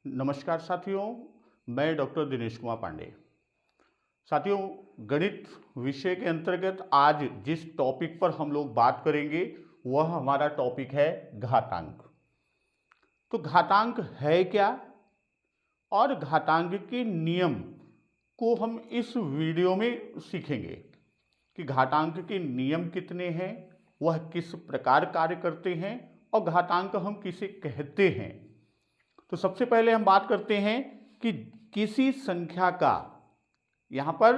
नमस्कार साथियों, मैं डॉक्टर दिनेश कुमार पांडे। साथियों, गणित विषय के अंतर्गत आज जिस टॉपिक पर हम लोग बात करेंगे वह हमारा टॉपिक है घातांक। तो घातांक है क्या और घातांक के नियम को हम इस वीडियो में सीखेंगे कि घातांक के नियम कितने हैं, वह किस प्रकार कार्य करते हैं और घातांक हम किसे कहते हैं। तो सबसे पहले हम बात करते हैं कि किसी संख्या का, यहाँ पर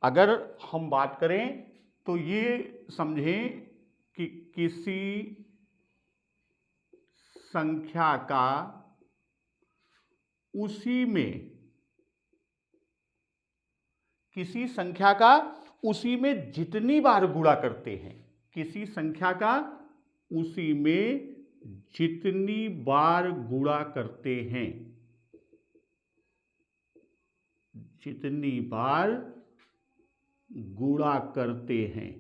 अगर हम बात करें तो ये समझें कि किसी संख्या का उसी में जितनी बार गुणा करते हैं, किसी संख्या का उसी में जितनी बार गुणा करते हैं, जितनी बार गुणा करते हैं।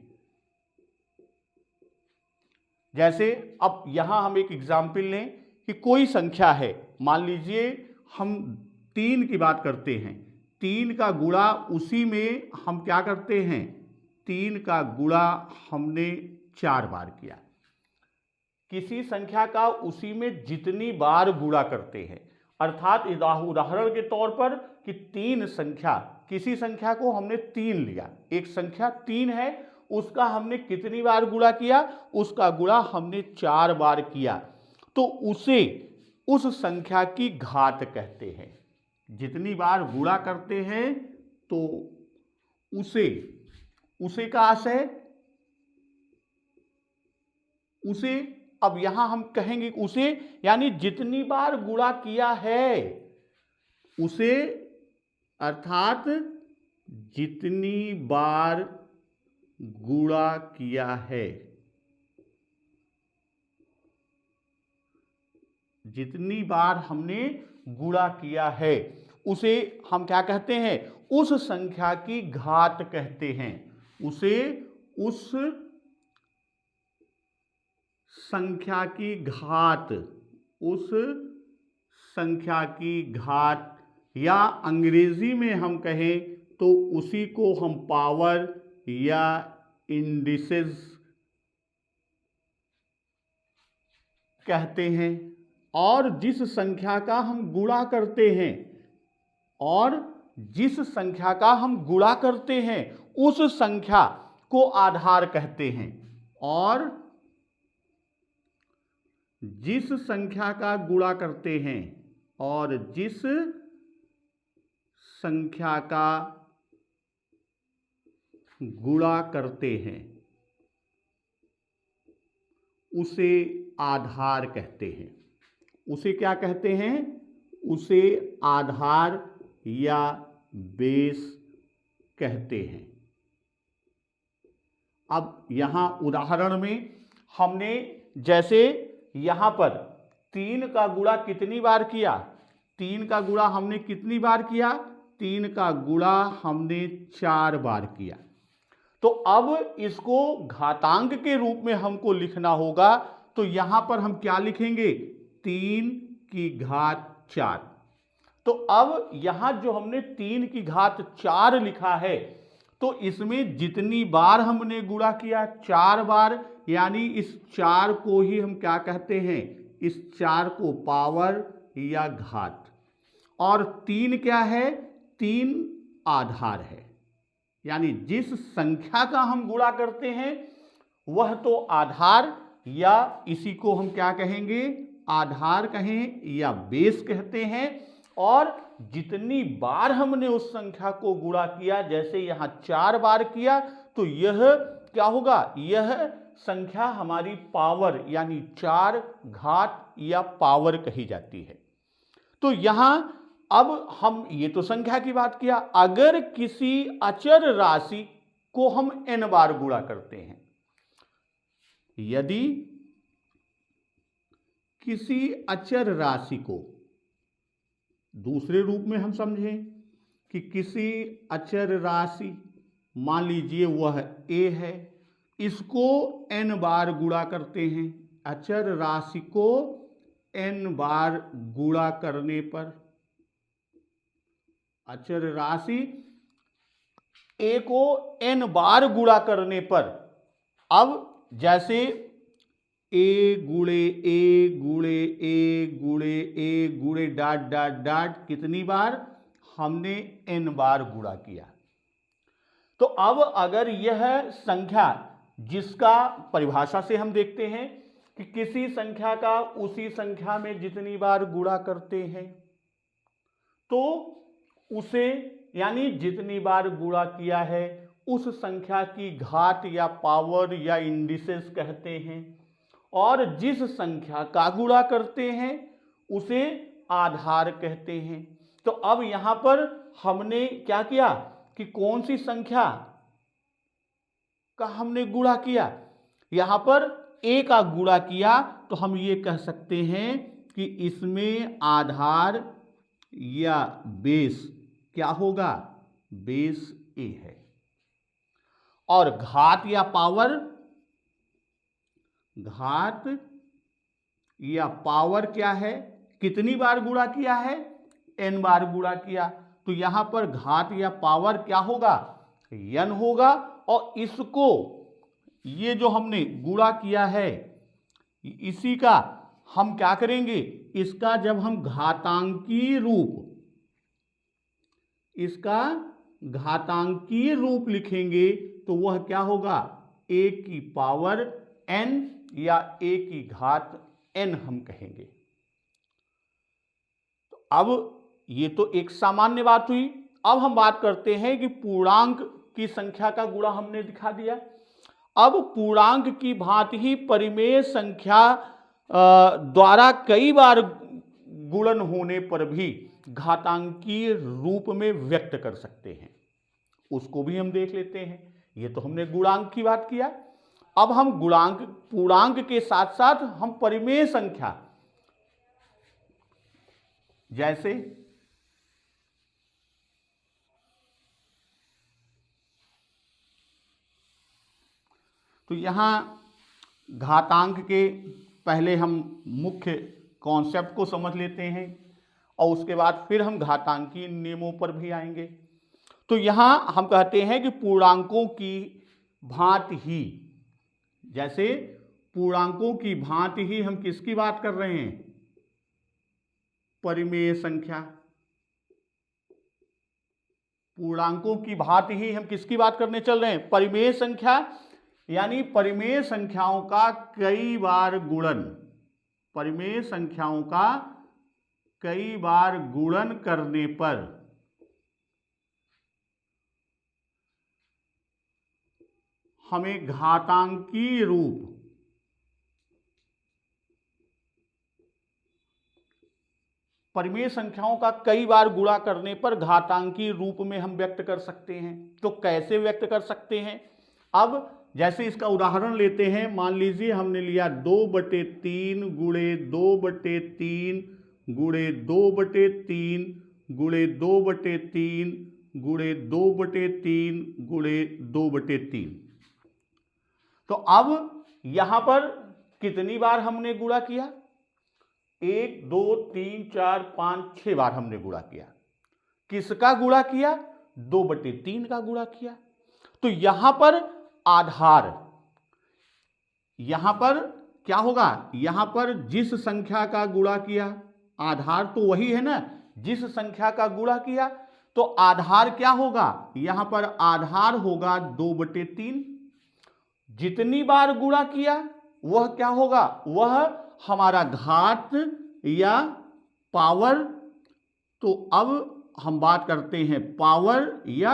जैसे अब यहां हम एक एग्जाम्पल लें कि कोई संख्या है, मान लीजिए हम 3 की बात करते हैं। 3 का गुणा उसी में हम क्या करते हैं, 3 का गुणा हमने 4 बार किया। किसी संख्या का उसी में जितनी बार गुणा करते हैं, अर्थात उदाहरण के तौर पर कि 3 संख्या, किसी संख्या को हमने 3 लिया, एक संख्या 3 है, उसका हमने कितनी बार गुणा किया, उसका गुणा हमने 4 बार किया, तो उसे उस संख्या की घात कहते हैं। जितनी बार गुणा करते हैं तो उसे का आशय उसे, अब यहां हम कहेंगे उसे यानी जितनी बार गुणा किया है उसे, अर्थात जितनी बार गुणा किया है, जितनी बार हमने गुणा किया है उसे हम क्या कहते हैं, उस संख्या की घात कहते हैं। उसे उस संख्या की घात, उस संख्या की घात, या अंग्रेजी में हम कहें तो उसी को हम पावर या इंडिसेस कहते हैं। और जिस संख्या का हम गुणा करते हैं, और जिस संख्या का हम गुणा करते हैं उस संख्या को आधार कहते हैं। और जिस संख्या का गुणा करते हैं और जिस संख्या का गुणा करते हैं उसे आधार कहते हैं। उसे क्या कहते हैं, उसे आधार या बेस कहते हैं। अब यहां उदाहरण में हमने, जैसे यहां पर 3 का गुणा कितनी बार किया, 3 का गुणा हमने कितनी बार किया, 3 का गुणा हमने 4 बार किया। तो अब इसको घातांक के रूप में हमको लिखना होगा, तो यहां पर हम क्या लिखेंगे, 3 की घात 4। तो अब यहां जो हमने 3 की घात 4 लिखा है, तो इसमें जितनी बार हमने गुणा किया 4 बार, यानी इस 4 को ही हम क्या कहते हैं, इस 4 को पावर या घात। और 3 क्या है, 3 आधार है, यानी जिस संख्या का हम गुणा करते हैं वह तो आधार, या इसी को हम क्या कहेंगे, आधार कहें या बेस कहते हैं। और जितनी बार हमने उस संख्या को गुणा किया, जैसे यहां 4 बार किया, तो यह क्या होगा, यह संख्या हमारी पावर यानी 4 घात या पावर कही जाती है। तो यहां अब हम ये तो संख्या की बात किया, अगर किसी अचर राशि को हम n बार गुणा करते हैं, यदि किसी अचर राशि को, दूसरे रूप में हम समझें कि किसी अचर राशि, मान लीजिए वह a है, इसको n बार गुणा करते हैं, अचर राशि को n बार गुणा करने पर, अचर राशि a को n बार गुणा करने पर, अब जैसे a गुणे a गुणे a गुणे a गुणे डॉट डॉट डॉट कितनी बार, हमने n बार गुणा किया। तो अब अगर यह संख्या, जिसका परिभाषा से हम देखते हैं कि किसी संख्या का उसी संख्या में जितनी बार गुणा करते हैं तो उसे, यानी जितनी बार गुणा किया है उस संख्या की घात या पावर या इंडिसेस कहते हैं, और जिस संख्या का गुणा करते हैं उसे आधार कहते हैं। तो अब यहां पर हमने क्या किया कि कौन सी संख्या का हमने गुणा किया, यहां पर a का गुणा किया, तो हम ये कह सकते हैं कि इसमें आधार या बेस क्या होगा, बेस a है। और घात या पावर, घात या पावर क्या है, कितनी बार गुणा किया है, n बार गुणा किया, तो यहां पर घात या पावर क्या होगा, n होगा। और इसको, ये जो हमने गुणा किया है, इसी का हम क्या करेंगे, इसका जब हम घातांकीय रूप, इसका घातांकीय रूप लिखेंगे तो वह क्या होगा, a की पावर n या a की घात n हम कहेंगे। तो अब ये तो एक सामान्य बात हुई। अब हम बात करते हैं कि पूर्णांक की संख्या का गुणा हमने दिखा दिया। अब पूर्णांक की भांति ही परिमेय संख्या द्वारा कई बार गुणन होने पर भी घातांकीय रूप में व्यक्त कर सकते हैं, उसको भी हम देख लेते हैं। ये तो हमने गुणांक की बात किया। अब हम गुणांक, पूर्णांक के साथ साथ हम परिमेय संख्या, जैसे तो यहां घातांक के पहले हम मुख्य कॉन्सेप्ट को समझ लेते हैं और उसके बाद फिर हम घातांकीय नियमों पर भी आएंगे। तो यहां हम कहते हैं कि पूर्णांकों की भांति ही, जैसे पूर्णांकों की भांति ही हम किसकी बात कर रहे हैं, परिमेय संख्या। पूर्णांकों की भांति ही हम किसकी बात करने चल रहे हैं, परिमेय संख्या, यानी परिमेय संख्याओं का कई बार गुणन, परिमेय संख्याओं का कई बार गुणन करने पर हमें घातांकीय रूप, परिमेय संख्याओं का कई बार गुणा करने पर घातांकीय रूप में हम व्यक्त कर सकते हैं। तो कैसे व्यक्त कर सकते हैं, अब जैसे इसका उदाहरण लेते हैं। मान लीजिए हमने लिया 2/3 गुणे 2/3 गुणे 2/3 गुणे 2/3 गुणे 2/3 गुणे 2/3। तो अब यहां पर कितनी बार हमने गुणा किया, 1 2 3 4 5 6 बार हमने गुणा किया। किसका गुणा किया, 2/3 का गुणा किया। तो यहां पर आधार, यहां पर क्या होगा, यहां पर जिस संख्या का गुणा किया, आधार तो वही है ना, जिस संख्या का गुणा किया, तो आधार क्या होगा, यहां पर आधार होगा 2/3। जितनी बार गुणा किया वह क्या होगा, वह हमारा घात या पावर। तो अब हम बात करते हैं पावर या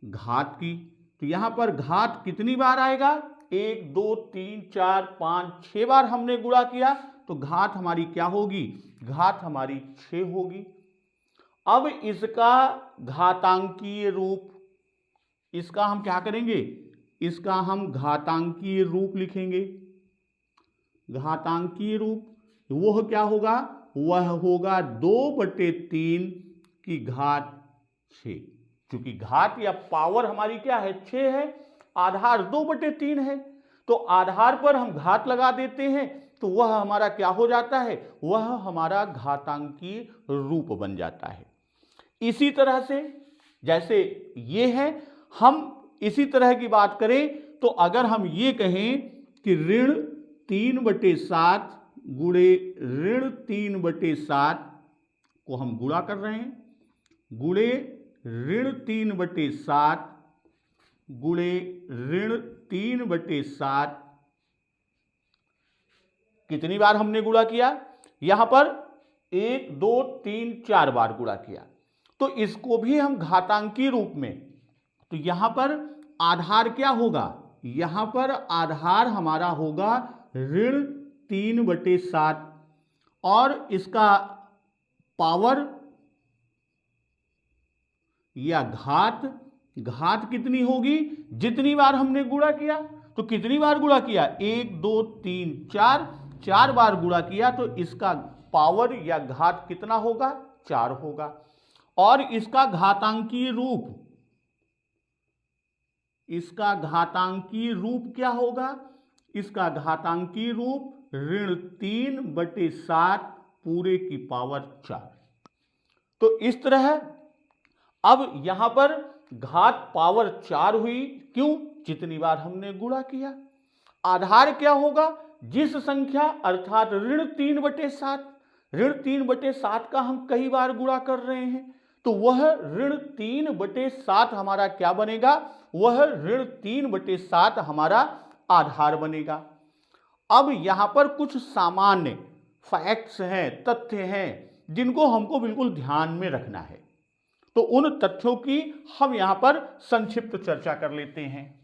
घात की। तो यहां पर घात कितनी बार आएगा, 1 2 3 4 5 6 बार हमने गुणा किया, तो घात हमारी क्या होगी, घात हमारी 6 होगी। अब इसका घातांकीय रूप, इसका हम क्या करेंगे, इसका हम घातांकीय रूप लिखेंगे। घातांकीय रूप वह क्या होगा, वह होगा 2/3 की घात 6। क्योंकि घात या पावर हमारी क्या है, 6 है, आधार 2/3 है, तो आधार पर हम घात लगा देते हैं तो वह हमारा क्या हो जाता है, वह हमारा घातांकीय रूप बन जाता है। इसी तरह से जैसे ये है, हम इसी तरह की बात करें तो अगर हम ये कहें कि ऋण 3/7 गुणे ऋण 3/7 को हम गुणा कर रहे हैं, गुणे ऋण 3/7 गुणे ऋण 3/7 कितनी बार हमने गुणा किया, यहां पर 1 2 3 4 बार गुणा किया। तो इसको भी हम घातांकीय रूप में, तो यहां पर आधार क्या होगा, यहां पर आधार हमारा होगा ऋण 3/7 और इसका पावर या घात कितनी होगी, जितनी बार हमने गुणा किया। तो कितनी बार गुणा किया, 1 2 3 4 बार गुणा किया, तो इसका पावर या घात कितना होगा, 4 होगा। और इसका घातांकीय रूप क्या होगा, इसका घातांकीय रूप ऋण 3/7 पूरे की पावर 4। तो इस तरह अब यहां पर घात पावर 4 हुई, क्यों, जितनी बार हमने गुणा किया। आधार क्या होगा, जिस संख्या अर्थात ऋण 3/7 का हम कई बार गुणा कर रहे हैं, तो वह ऋण 3/7 हमारा क्या बनेगा, वह ऋण 3/7 हमारा आधार बनेगा। अब यहां पर कुछ सामान्य फैक्ट्स हैं, तथ्य हैं, जिनको हमको बिल्कुल ध्यान में रखना है। तो उन तथ्यों की हम यहां पर संक्षिप्त चर्चा कर लेते हैं।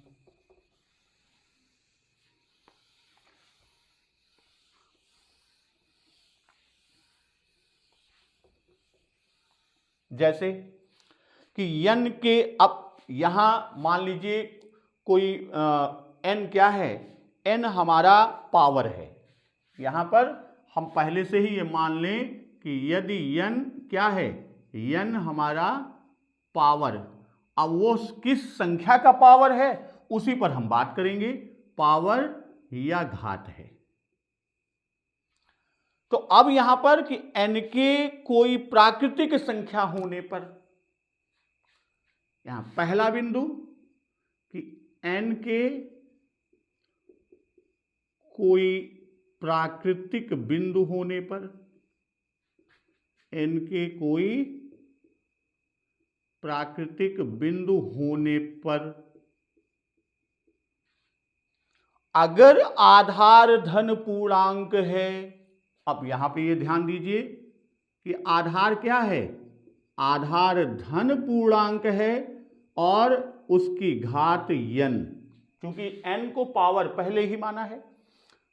जैसे कि n के, अब यहां मान लीजिए कोई n क्या है, n हमारा पावर है। यहां पर हम पहले से ही ये मान लें कि यदि n क्या है, n हमारा पावर, अब वो किस संख्या का पावर है उसी पर हम बात करेंगे, पावर या घात है। तो अब यहां पर कि n के कोई प्राकृतिक संख्या होने पर, यहां पहला बिंदु कि n के कोई प्राकृतिक बिंदु होने पर, n के कोई प्राकृतिक बिंदु होने पर अगर आधार धन पूर्णांक है, अब यहां पे ये ध्यान दीजिए कि आधार क्या है, आधार धन पूर्णांक है और उसकी घात n, क्योंकि n को पावर पहले ही माना है।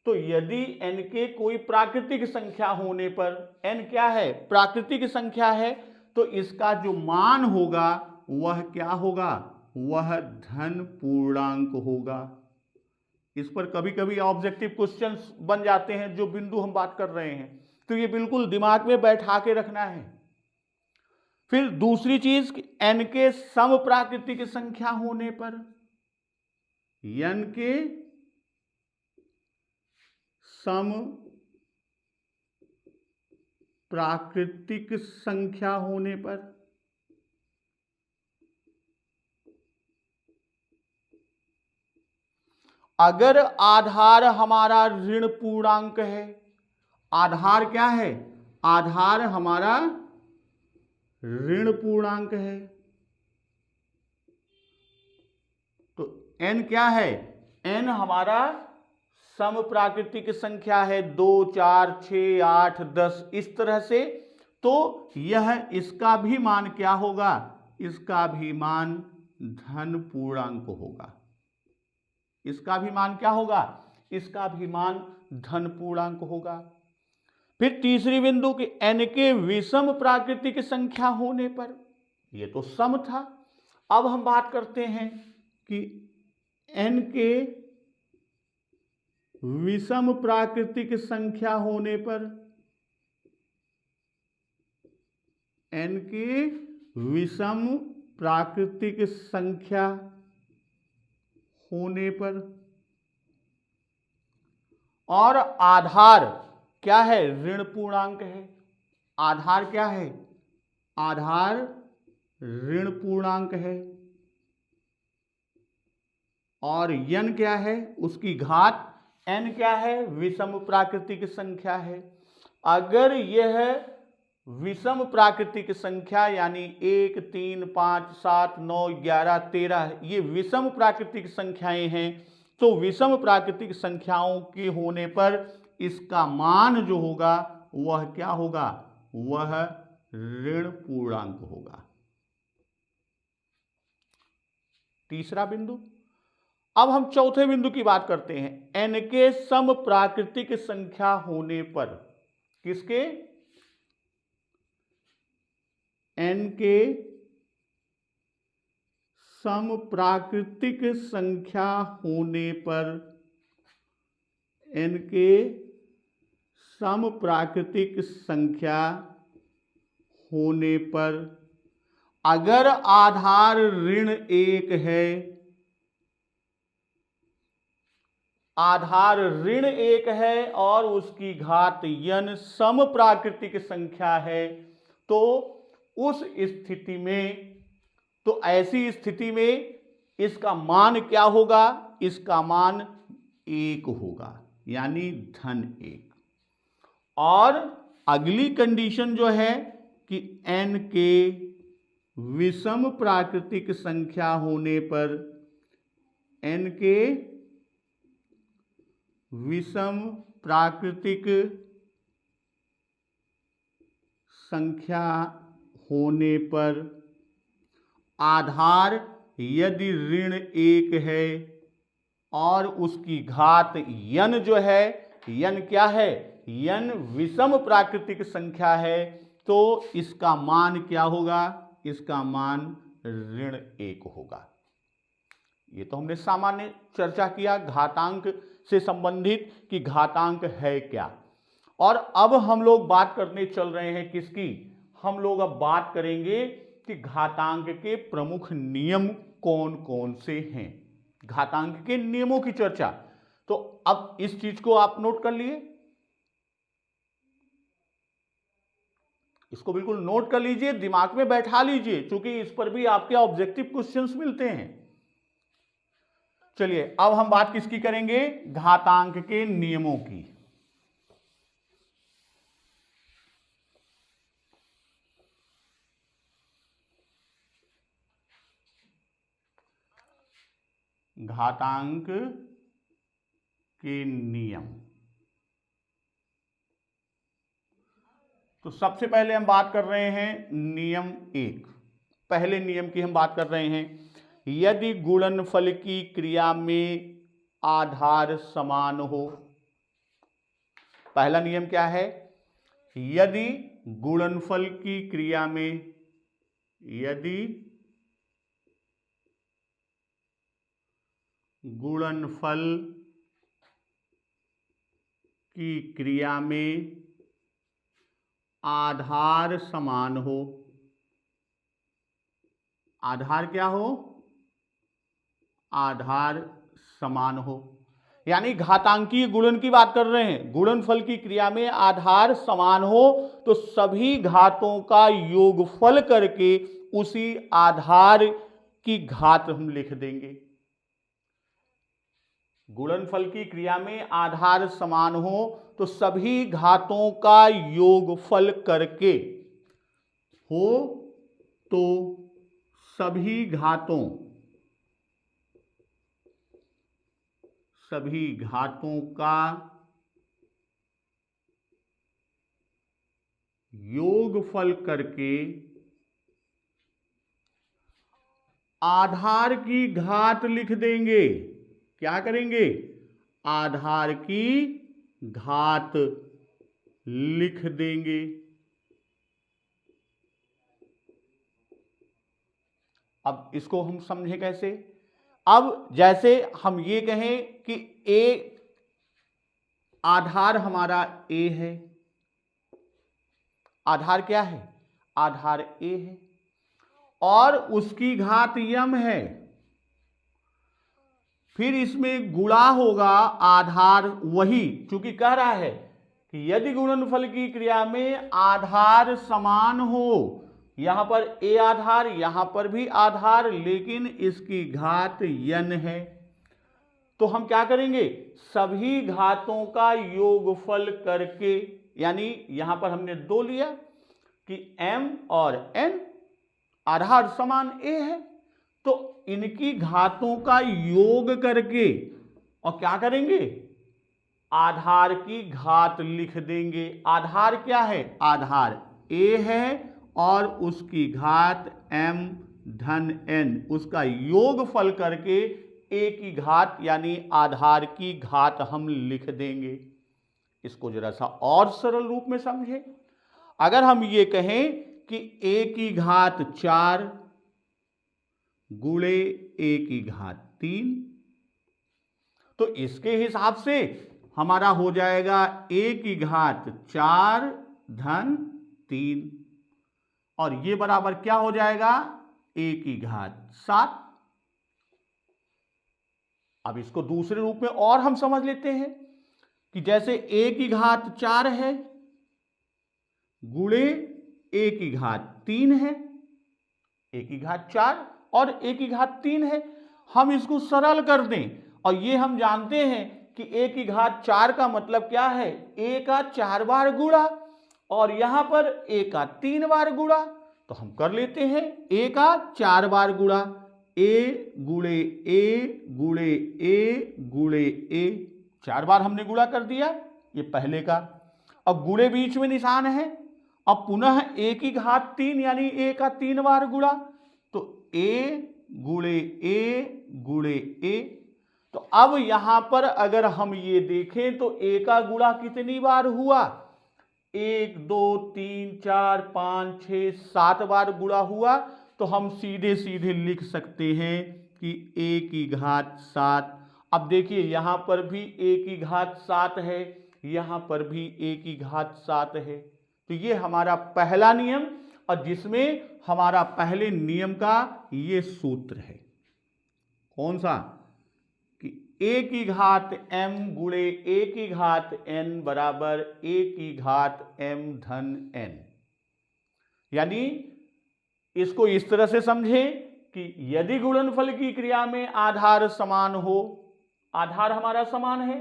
तो यदि n के कोई प्राकृतिक संख्या होने पर, n क्या है, प्राकृतिक संख्या है, तो इसका जो मान होगा वह क्या होगा, वह धन पूर्णांक होगा। इस पर कभी कभी ऑब्जेक्टिव क्वेश्चंस बन जाते हैं, जो बिंदु हम बात कर रहे हैं, तो ये बिल्कुल दिमाग में बैठा के रखना है। फिर दूसरी चीज, n के सम प्राकृतिक संख्या होने पर, n के सम प्राकृतिक संख्या होने पर अगर आधार हमारा ऋण पूर्णांक है, आधार क्या है, आधार हमारा ऋण पूर्णांक है, तो n क्या है, n हमारा सम प्राकृतिक संख्या है, 2 4 6 8 10 इस तरह से। तो यह इसका भी मान क्या होगा, इसका भी मान धन पूर्णांक होगा। इसका भी मान क्या होगा, इसका भी मान धन पूर्णांक होगा। फिर तीसरी बिंदु कि n के विषम प्राकृतिक संख्या होने पर, ये तो सम था। अब हम बात करते हैं कि n के विषम प्राकृतिक संख्या होने पर, n के विषम प्राकृतिक संख्या होने पर और आधार क्या है, ऋण पूर्णांक है। आधार क्या है, आधार ऋण पूर्णांक है। और n क्या है, उसकी घात, n क्या है, विषम प्राकृतिक संख्या है। अगर यह विषम प्राकृतिक संख्या यानी 1, 3, 5, 7, 9, 11, 13 ये विषम प्राकृतिक संख्याएं हैं, तो विषम प्राकृतिक संख्याओं के होने पर इसका मान जो होगा वह क्या होगा, वह ऋण पूर्णांक होगा। तीसरा बिंदु। अब हम चौथे बिंदु की बात करते हैं। n के सम प्राकृतिक संख्या होने पर, किसके, n के सम प्राकृतिक संख्या होने पर, n के सम प्राकृतिक संख्या होने पर अगर आधार ऋण 1 है, आधार ऋण 1 है और उसकी घात n सम प्राकृतिक संख्या है, तो उस स्थिति में, तो ऐसी स्थिति में इसका मान क्या होगा, इसका मान 1 होगा, यानी धन 1। और अगली कंडीशन जो है कि n के विषम प्राकृतिक संख्या होने पर, n के विषम प्राकृतिक संख्या होने पर आधार यदि ऋण 1 है और उसकी घात n जो है, n क्या है, n विषम प्राकृतिक संख्या है, तो इसका मान क्या होगा, इसका मान ऋण 1 होगा। ये तो हमने सामान्य चर्चा किया घातांक से संबंधित कि घातांक है क्या। और अब हम लोग बात करने चल रहे हैं किसकी, हम लोग अब बात करेंगे कि घातांक के प्रमुख नियम कौन कौन से हैं, घातांक के नियमों की चर्चा। तो अब इस चीज को आप नोट कर लिए, इसको बिल्कुल नोट कर लीजिए, दिमाग में बैठा लीजिए, क्योंकि इस पर भी आपके ऑब्जेक्टिव क्वेश्चंस मिलते हैं। चलिए अब हम बात किसकी करेंगे, घातांक के नियमों की। घातांक के नियम। तो सबसे पहले हम बात कर रहे हैं नियम 1। पहले नियम की हम बात कर रहे हैं, यदि गुणनफल की क्रिया में आधार समान हो। पहला नियम क्या है, यदि गुणनफल की क्रिया में, यदि गुणनफल की क्रिया में आधार समान हो, आधार क्या हो, आधार समान हो, यानी घातांकीय गुणन की बात कर रहे हैं, गुणनफल की क्रिया में आधार समान हो तो सभी घातों का योगफल करके उसी आधार की घात हम लिख देंगे। गुणनफल की क्रिया में आधार समान हो तो सभी घातों का योगफल करके, हो तो सभी घातों, सभी घातों का योगफल करके आधार की घात लिख देंगे। क्या करेंगे, आधार की घात लिख देंगे। अब इसको हम समझें कैसे, अब जैसे हम ये कहें कि ए, आधार हमारा ए है, आधार क्या है, आधार ए है और उसकी घात यम है, फिर इसमें गुणा होगा आधार, वही चूंकि कह रहा है कि यदि गुणनफल की क्रिया में आधार समान हो, यहां पर a आधार, यहां पर भी आधार, लेकिन इसकी घात n है, तो हम क्या करेंगे, सभी घातों का योगफल करके, यानी यहां पर हमने 2 लिया कि m और n आधार समान a है, तो इनकी घातों का योग करके और क्या करेंगे, आधार की घात लिख देंगे। आधार क्या है, आधार a है और उसकी घात m धन n, उसका योगफल करके a की घात यानी आधार की घात हम लिख देंगे। इसको जरा सा और सरल रूप में समझें। अगर हम ये कहें कि a की घात 4 गुणे a की घात 3, तो इसके हिसाब से हमारा हो जाएगा a की घात 4 धन 3, और ये बराबर क्या हो जाएगा, a की घात 7। अब इसको दूसरे रूप में और हम समझ लेते हैं कि जैसे a की घात 4 है गुणे a की घात 3 है, a की घात 4 और a की घात 3 है, हम इसको सरल कर दें, और ये हम जानते हैं कि a की घात 4 का मतलब क्या है, a का 4 बार गुणा, और यहां पर a का 3 बार गुणा, तो हम कर लेते हैं a का 4 बार गुणा, a गुणे a गुणे a गुणे a, 4 बार हमने गुणा कर दिया, ये पहले का। अब गुणे बीच में निशान है, अब पुनः a की घात 3 यानी a का 3 बार गुणा, तो a गुणे a गुणे a। तो अब यहां पर अगर हम ये देखें तो a का गुणा कितनी बार हुआ, 1 2 3 4 5 6 7 बार गुणा हुआ, तो हम सीधे सीधे लिख सकते हैं कि a की घात 7। अब देखिए यहां पर भी a की घात 7 है, यहां पर भी a की घात 7 है, तो ये हमारा पहला नियम, और जिसमें हमारा पहले नियम का ये सूत्र है, कौन सा, कि a की घात m गुणे a की घात n बराबर a की घात m धन n। यानी इसको इस तरह से समझें कि यदि गुणनफल की क्रिया में आधार समान हो, आधार हमारा समान है,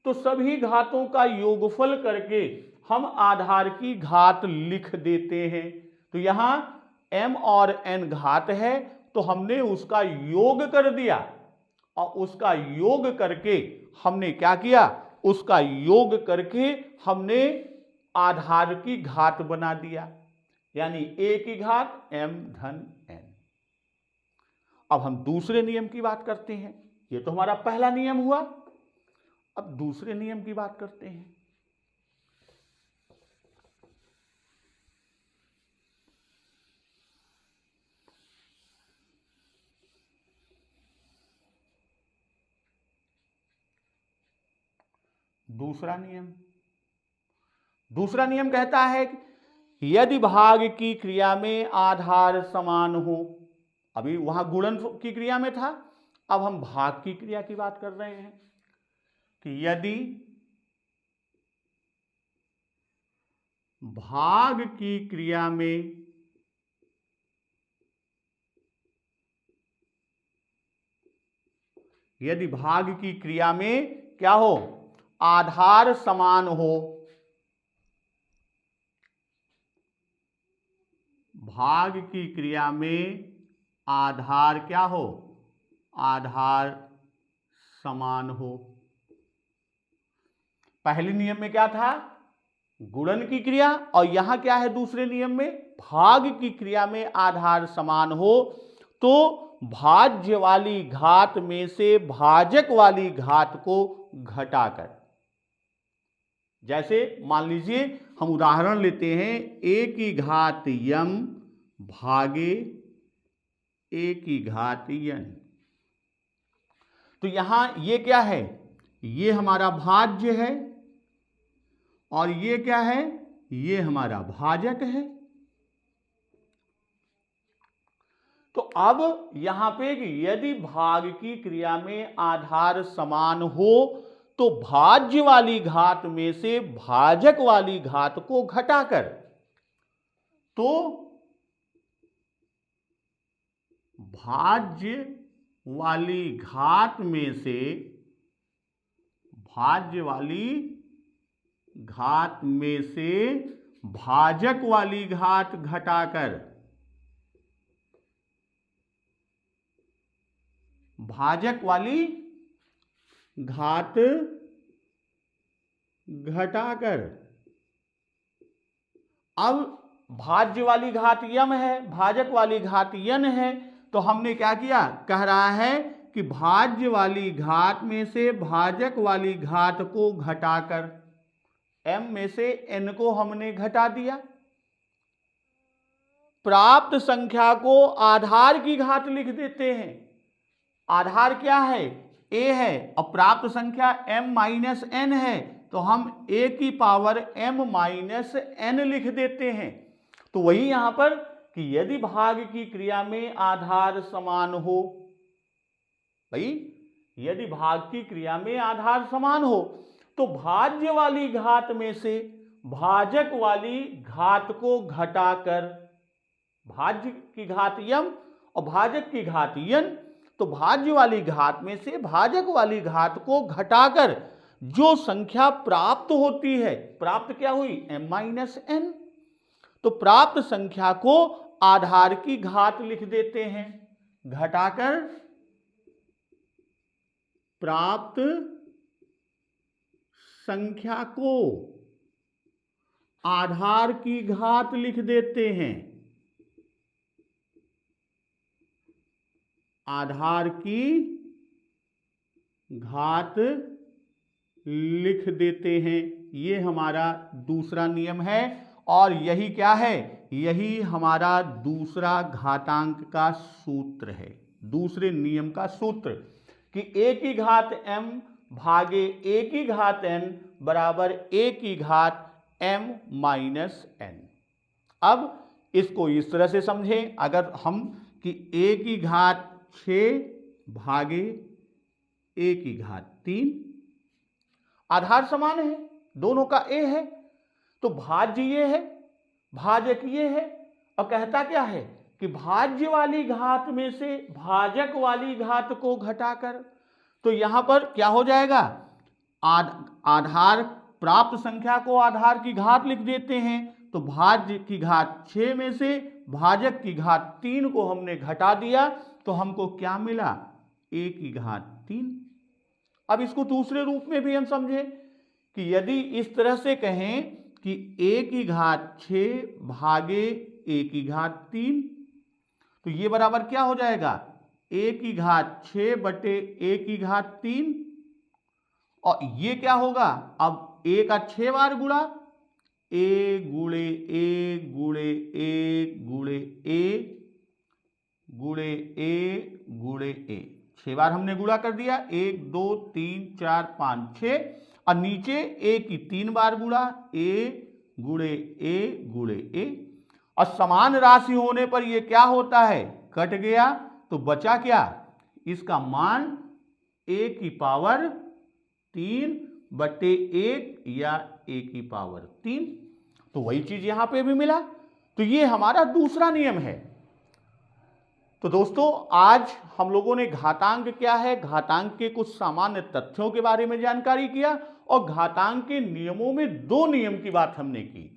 तो सभी घातों का योगफल करके हम आधार की घात लिख देते हैं। तो यहां m और n घात है, तो हमने उसका योग कर दिया, और उसका योग करके हमने क्या किया, उसका योग करके हमने आधार की घात बना दिया, यानी a की घात m धन n। अब हम दूसरे नियम की बात करते हैं, ये तो हमारा पहला नियम हुआ। अब दूसरे नियम की बात करते हैं। दूसरा नियम कहता है कि यदि भाग की क्रिया में आधार समान हो, अभी वहां गुणन की क्रिया में था, अब हम भाग की क्रिया की बात कर रहे हैं कि यदि भाग की क्रिया में क्या हो, आधार समान हो, भाग की क्रिया में आधार क्या हो, आधार समान हो। पहले नियम में क्या था, गुणन की क्रिया, और यहां क्या है दूसरे नियम में, भाग की क्रिया में आधार समान हो, तो भाज्य वाली घात में से भाजक वाली घात को घटाकर, जैसे मान लीजिए हम उदाहरण लेते हैं, a की घात m भागे a की घात n, तो यहां ये क्या है, ये हमारा भाज्य है, और ये क्या है, ये हमारा भाजक है। तो अब यहां पे यदि भाग की क्रिया में आधार समान हो तो भाज्य वाली घात में से भाजक वाली घात को घटाकर, तो भाज्य वाली घात में से भाज्य वाली घात में से भाजक वाली घात घटाकर, भाजक वाली घात घटाकर, अब भाज्य वाली घात यम है, भाजक वाली घात यन है, तो हमने क्या किया, कह रहा है कि भाज्य वाली घात में से भाजक वाली घात को घटाकर m में से n को हमने घटा दिया। प्राप्त संख्या को आधार की घात लिख देते हैं। आधार क्या है, a है, और प्राप्त संख्या m माइनस n है, तो हम a की पावर m माइनस n लिख देते हैं। तो वही यहां पर कि यदि भाग की क्रिया में आधार समान हो, भाई यदि भाग की क्रिया में आधार समान हो तो भाज्य वाली घात में से भाजक वाली घात को घटाकर, भाज्य की घात यम और भाजक की घात यन, तो भाज्य वाली घात में से भाजक वाली घात को घटाकर जो संख्या प्राप्त होती है, प्राप्त क्या हुई, m माइनस n, तो प्राप्त संख्या को आधार की घात लिख देते हैं। घटाकर प्राप्त संख्या को आधार की घात लिख देते हैं। आधार की घात लिख देते हैं। ये हमारा दूसरा नियम है और यही क्या है, यही हमारा दूसरा घातांक का सूत्र है, दूसरे नियम का सूत्र कि a की घात m भागे a की घात n बराबर a की घात m माइनस n। अब इसको इस तरह से समझें, अगर हम कि a की घात 6 भागे a की घात 3, आधार समान है, दोनों का a है, तो भाज्य ये है, भाजक ये है, और कहता क्या है कि भाज्य वाली घात में से भाजक वाली घात को घटाकर, तो यहां पर क्या हो जाएगा, आधार प्राप्त संख्या को आधार की घात लिख देते हैं, तो भाज्य की घात 6 में से भाजक की घात 3 को हमने घटा दिया, तो हमको क्या मिला, a की घात 3। अब इसको दूसरे रूप में भी हम समझें कि यदि इस तरह से कहें कि a की घात 6 भागे a की घात 3, तो ये बराबर क्या हो जाएगा, a की घात 6 बटे a की घात 3, और ये क्या होगा, अब a का 6 बार गुणा, a गुणे a गुणे a गुणे a गुणे a गुणे a, 6 बार हमने गुणा कर दिया, 1 2 3 4 5 6, और नीचे a की 3 बार गुणा, a गुणे a गुणे a, और समान राशि होने पर ये क्या होता है, कट गया, तो बचा क्या, इसका मान a की पावर 3 बटे 1 या a की पावर 3, तो वही चीज यहां पे भी मिला। तो ये हमारा दूसरा नियम है। तो दोस्तों आज हम लोगों ने घातांक क्या है, घातांक के कुछ सामान्य तथ्यों के बारे में जानकारी किया, और घातांक के नियमों में 2 नियम की बात हमने की,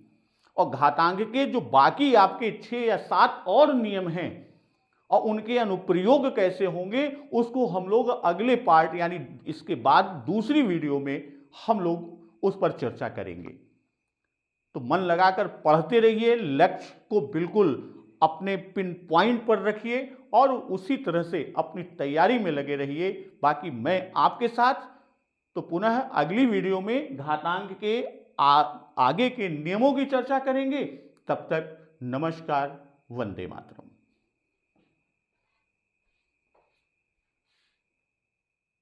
और घातांक के जो बाकी आपके 6 या 7 और नियम हैं और उनके अनुप्रयोग कैसे होंगे उसको हम लोग अगले पार्ट यानी इसके बाद दूसरी वीडियो में हम लोग उस पर चर्चा करेंगे। तो मन लगाकर पढ़ते रहिए, लक्ष्य को बिल्कुल अपने पिन पॉइंट पर रखिए और उसी तरह से अपनी तैयारी में लगे रहिए। बाकी मैं आपके साथ तो पुनः अगली वीडियो में घातांक के आगे के नियमों की चर्चा करेंगे। तब तक नमस्कार, वंदे मातरम।